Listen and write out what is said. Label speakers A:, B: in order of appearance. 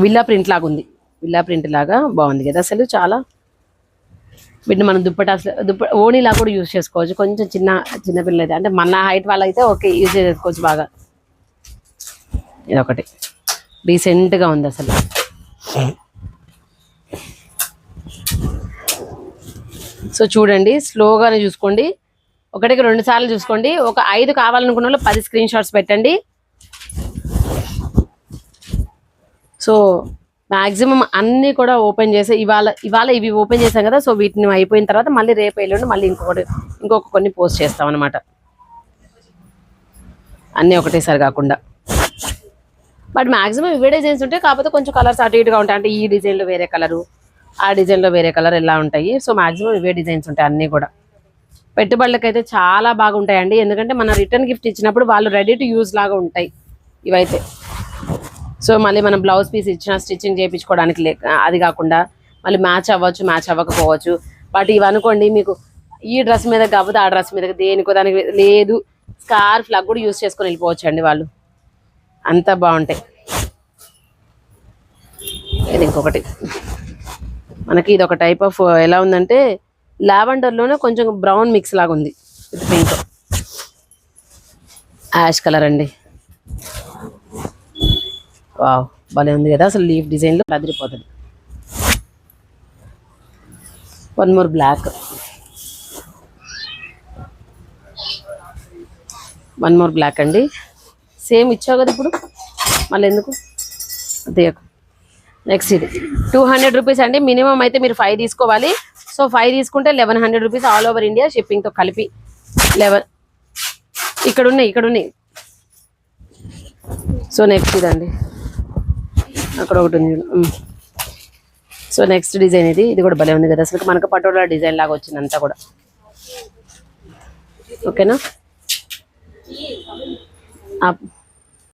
A: Villa print లాగా ఉంది, villa print లాగా బాగుంది కదా అసలు చాలా. వీటిని మనం ఓణీలా కూడా యూజ్ చేసుకోవచ్చు. కొంచెం చిన్న పిల్లలు అయితే, అంటే మన హైట్ వాళ్ళైతే ఓకే యూజ్ చేసుకోవచ్చు బాగా. ఇదొకటి రీసెంట్గా ఉంది అసలు. సో చూడండి, స్లోగానే చూసుకోండి, ఒకటికి 2 సార్లు చూసుకోండి. ఒక 5 కావాలనుకున్న వాళ్ళు 10 స్క్రీన్ షాట్స్ పెట్టండి. సో మ్యాక్సిమం అన్నీ కూడా ఓపెన్ చేసి ఇవాళ ఇవి ఓపెన్ చేసాం కదా. సో వీటిని అయిపోయిన తర్వాత మళ్ళీ రేపు ఎల్లుండి మళ్ళీ ఇంకొక కొన్ని పోస్ట్ చేస్తాం అనమాట, అన్నీ ఒకటేసారి కాకుండా. బట్ మ్యాక్సిమం ఇవే డిజైన్స్ ఉంటాయి, కాకపోతే కొంచెం కలర్స్ అటు ఇటుగా ఉంటాయి. అంటే ఈ డిజైన్లో వేరే కలరు, ఆ డిజైన్లో వేరే కలర్ ఇలా ఉంటాయి. సో మ్యాక్సిమం ఇవే డిజైన్స్ ఉంటాయి అన్నీ కూడా. పెట్టుబడులకైతే చాలా బాగుంటాయండి, ఎందుకంటే మన రిటర్న్ గిఫ్ట్ ఇచ్చినప్పుడు వాళ్ళు రెడీ టు యూజ్ లాగా ఉంటాయి ఇవైతే. సో మళ్ళీ మనం బ్లౌజ్ పీస్ ఇచ్చిన స్టిచ్చింగ్ చేయించుకోవడానికి అది కాకుండా మళ్ళీ మ్యాచ్ అవ్వచ్చు, మ్యాచ్ అవ్వకపోవచ్చు. బట్ ఇవి అనుకోండి, మీకు ఈ డ్రెస్ మీద కాకపోతే ఆ డ్రెస్ మీద దేనికో దానికి లేదు, స్కార్ఫ్ లాగా కూడా యూజ్ చేసుకొని వెళ్ళిపోవచ్చు అండి వాళ్ళు, అంత బాగుంటాయి. ఇది ఇంకొకటి మనకి, ఇది ఒక టైప్ ఆఫ్ ఎలా ఉందంటే లావెండర్లోనే కొంచెం బ్రౌన్ మిక్స్ లాగా ఉంది విత్ పింక్, యాష్ కలర్ అండి. వావ్ భలే ఉంది కదా అసలు, లీఫ్ డిజైన్లో అదిరిపోతుంది. వన్ మోర్ బ్లాక్, అండి. సేమ్ ఇచ్చావు కదా ఇప్పుడు, మళ్ళీ ఎందుకు అదే. నెక్స్ట్ ఇది 200 రూపీస్ అండి. మినిమం అయితే మీరు 5 తీసుకోవాలి. సో 5 తీసుకుంటే 1100 రూపీస్ ఆల్ ఓవర్ ఇండియా షిప్పింగ్తో కలిపి. 11 ఇక్కడ ఉన్నాయి. సో నెక్స్ట్ ఇదండి, అక్కడ ఒకటి ఉంది. సో నెక్స్ట్ డిజైన్ ఇది కూడా భలే ఉంది కదా అసలు, మనకు పటోలా డిజైన్ లాగా వచ్చింది అంతా కూడా. ఓకేనా.